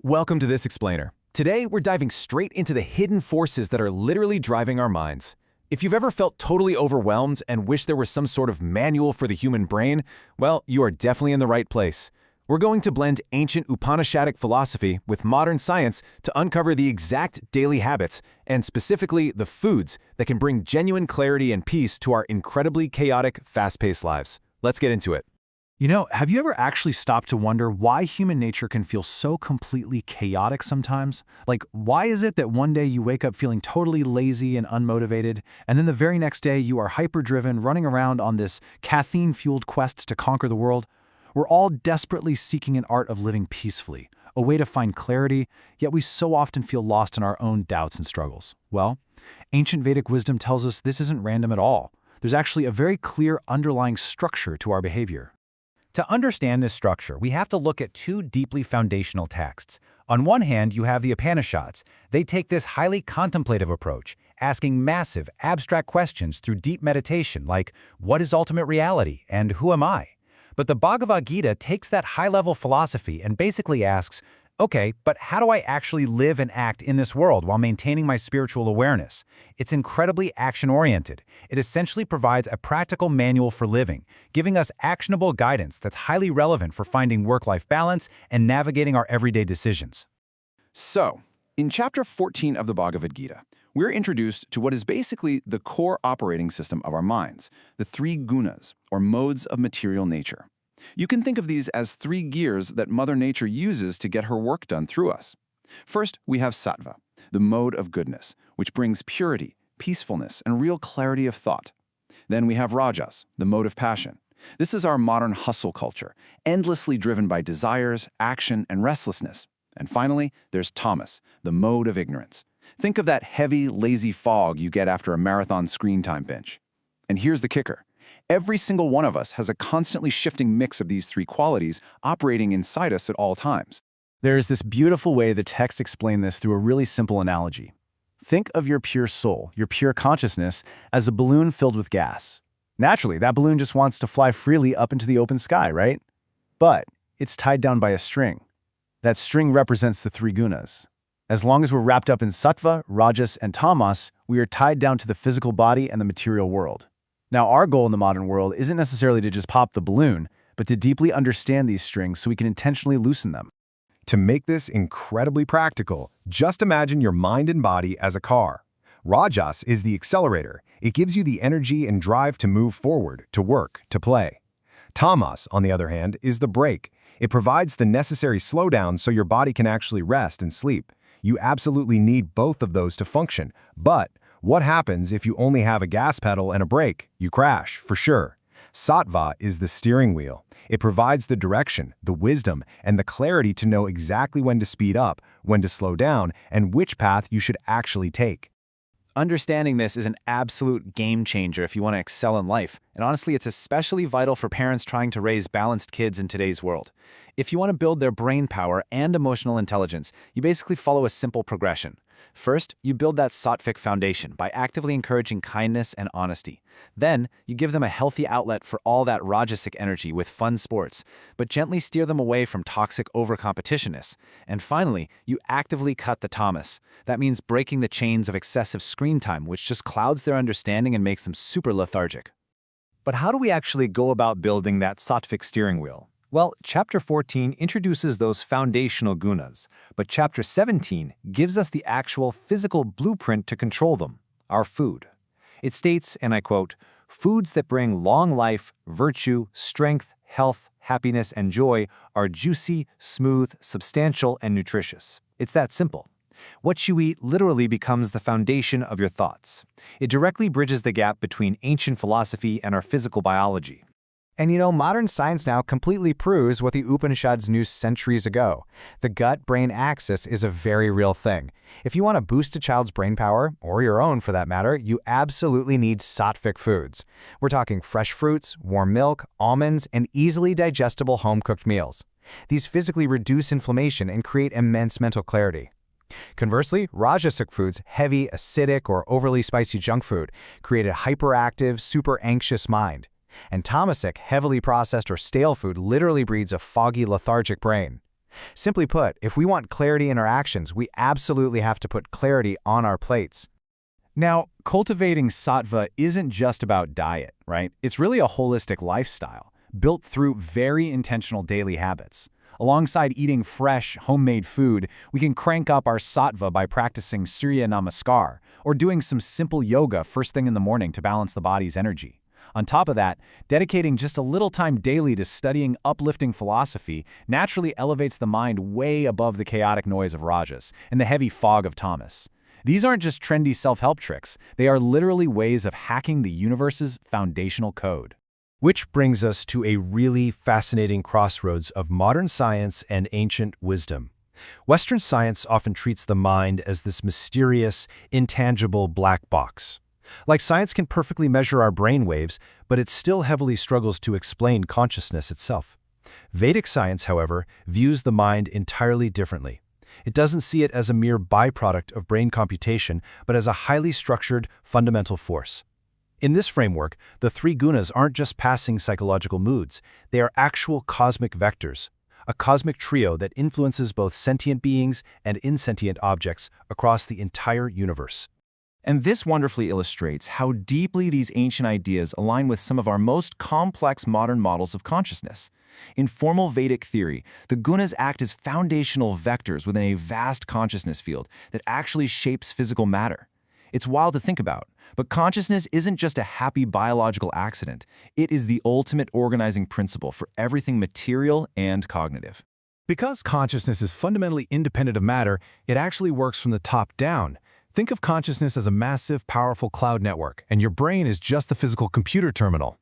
Welcome to This Explainer. Today, we're diving straight into the hidden forces that are literally driving our minds. If you've ever felt totally overwhelmed and wish there was some sort of manual for the human brain, well, you are definitely in the right place. We're going to blend ancient Upanishadic philosophy with modern science to uncover the exact daily habits, and specifically the foods, that can bring genuine clarity and peace to our incredibly chaotic, fast-paced lives. Let's get into it. Have you ever actually stopped to wonder why human nature can feel so completely chaotic sometimes? Like, why is it that one day you wake up feeling totally lazy and unmotivated, and then the very next day you are hyper-driven, running around on this caffeine-fueled quest to conquer the world? We're all desperately seeking an art of living peacefully, a way to find clarity, yet we so often feel lost in our own doubts and struggles. Well, ancient Vedic wisdom tells us this isn't random at all. There's actually a very clear underlying structure to our behavior. To understand this structure, we have to look at two deeply foundational texts. On one hand, you have the Upanishads. They take this highly contemplative approach, asking massive, abstract questions through deep meditation like, what is ultimate reality and who am I? But the Bhagavad Gita takes that high-level philosophy and basically asks, okay, but how do I actually live and act in this world while maintaining my spiritual awareness? It's incredibly action-oriented. It essentially provides a practical manual for living, giving us actionable guidance that's highly relevant for finding work-life balance and navigating our everyday decisions. So, in Chapter 14 of the Bhagavad Gita, we're introduced to what is basically the core operating system of our minds, the three gunas, or modes of material nature. You can think of these as three gears that Mother Nature uses to get her work done through us. First, we have sattva, the mode of goodness, which brings purity, peacefulness, and real clarity of thought. Then we have rajas, the mode of passion. This is our modern hustle culture, endlessly driven by desires, action, and restlessness. And finally, there's tamas, the mode of ignorance. Think of that heavy, lazy fog you get after a marathon screen time binge. And here's the kicker. Every single one of us has a constantly shifting mix of these three qualities operating inside us at all times. There is this beautiful way the text explains this through a really simple analogy. Think of your pure soul, your pure consciousness, as a balloon filled with gas. Naturally, that balloon just wants to fly freely up into the open sky, right? But it's tied down by a string. That string represents the three gunas. As long as we're wrapped up in sattva, rajas, and tamas, we are tied down to the physical body and the material world. Now, our goal in the modern world isn't necessarily to just pop the balloon, but to deeply understand these strings so we can intentionally loosen them. To make this incredibly practical, just imagine your mind and body as a car. Rajas is the accelerator. It gives you the energy and drive to move forward, to work, to play. Tamas, on the other hand, is the brake. It provides the necessary slowdown so your body can actually rest and sleep. You absolutely need both of those to function, but what happens if you only have a gas pedal and a brake? You crash, for sure. Sattva is the steering wheel. It provides the direction, the wisdom, and the clarity to know exactly when to speed up, when to slow down, and which path you should actually take. Understanding this is an absolute game changer if you want to excel in life, and honestly, it's especially vital for parents trying to raise balanced kids in today's world. If you want to build their brain power and emotional intelligence, you basically follow a simple progression. First, you build that Sattvik foundation by actively encouraging kindness and honesty. Then, you give them a healthy outlet for all that rajasic energy with fun sports, but gently steer them away from toxic overcompetitionness. And finally, you actively cut the tamas. That means breaking the chains of excessive screen time, which just clouds their understanding and makes them super lethargic. But how do we actually go about building that Sattvik steering wheel? Well, Chapter 14 introduces those foundational gunas, but Chapter 17 gives us the actual physical blueprint to control them, our food. It states, and I quote, "Foods that bring long life, virtue, strength, health, happiness, and joy are juicy, smooth, substantial, and nutritious." It's that simple. What you eat literally becomes the foundation of your thoughts. It directly bridges the gap between ancient philosophy and our physical biology. And modern science now completely proves what the Upanishads knew centuries ago. The gut-brain axis is a very real thing. If you want to boost a child's brain power, or your own for that matter, you absolutely need Sattvik foods. We're talking fresh fruits, warm milk, almonds, and easily digestible home-cooked meals. These physically reduce inflammation and create immense mental clarity. Conversely, Rajasic foods, heavy, acidic, or overly spicy junk food, create a hyperactive, super anxious mind. And tamasic, heavily processed or stale food literally breeds a foggy, lethargic brain. Simply put, if we want clarity in our actions, we absolutely have to put clarity on our plates. Now, cultivating sattva isn't just about diet, right? It's really a holistic lifestyle, built through very intentional daily habits. Alongside eating fresh, homemade food, we can crank up our sattva by practicing Surya Namaskar or doing some simple yoga first thing in the morning to balance the body's energy. On top of that, dedicating just a little time daily to studying uplifting philosophy naturally elevates the mind way above the chaotic noise of rajas and the heavy fog of tamas. These aren't just trendy self-help tricks, they are literally ways of hacking the universe's foundational code. Which brings us to a really fascinating crossroads of modern science and ancient wisdom. Western science often treats the mind as this mysterious, intangible black box. Like science can perfectly measure our brain waves, but it still heavily struggles to explain consciousness itself. Vedic science, however, views the mind entirely differently. It doesn't see it as a mere byproduct of brain computation, but as a highly structured, fundamental force. In this framework, the three gunas aren't just passing psychological moods, they are actual cosmic vectors, a cosmic trio that influences both sentient beings and insentient objects across the entire universe. And this wonderfully illustrates how deeply these ancient ideas align with some of our most complex modern models of consciousness. In formal Vedic theory, the gunas act as foundational vectors within a vast consciousness field that actually shapes physical matter. It's wild to think about, but consciousness isn't just a happy biological accident. It is the ultimate organizing principle for everything material and cognitive. Because consciousness is fundamentally independent of matter, it actually works from the top down. Think of consciousness as a massive, powerful cloud network, and your brain is just the physical computer terminal.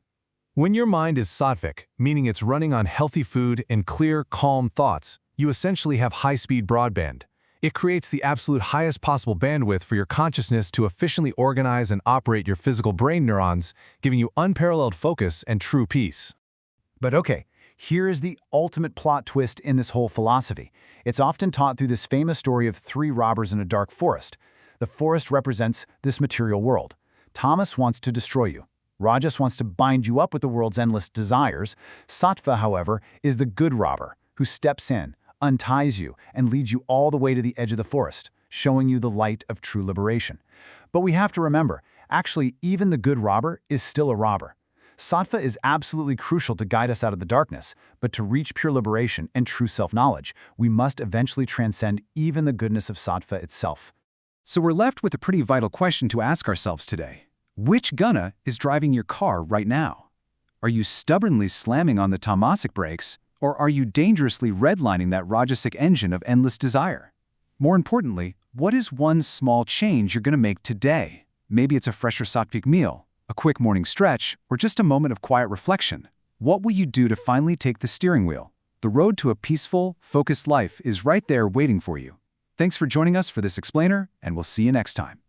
When your mind is Sattvik, meaning it's running on healthy food and clear, calm thoughts, you essentially have high-speed broadband. It creates the absolute highest possible bandwidth for your consciousness to efficiently organize and operate your physical brain neurons, giving you unparalleled focus and true peace. But okay, here is the ultimate plot twist in this whole philosophy. It's often taught through this famous story of three robbers in a dark forest. The forest represents this material world. Tamas wants to destroy you. Rajas wants to bind you up with the world's endless desires. Sattva, however, is the good robber who steps in, unties you, and leads you all the way to the edge of the forest, showing you the light of true liberation. But we have to remember, actually, even the good robber is still a robber. Sattva is absolutely crucial to guide us out of the darkness, but to reach pure liberation and true self-knowledge, we must eventually transcend even the goodness of Sattva itself. So we're left with a pretty vital question to ask ourselves today. Which guna is driving your car right now? Are you stubbornly slamming on the tamasic brakes, or are you dangerously redlining that rajasic engine of endless desire? More importantly, what is one small change you're going to make today? Maybe it's a fresher Sattvik meal, a quick morning stretch, or just a moment of quiet reflection. What will you do to finally take the steering wheel? The road to a peaceful, focused life is right there waiting for you. Thanks for joining us for this explainer, and we'll see you next time.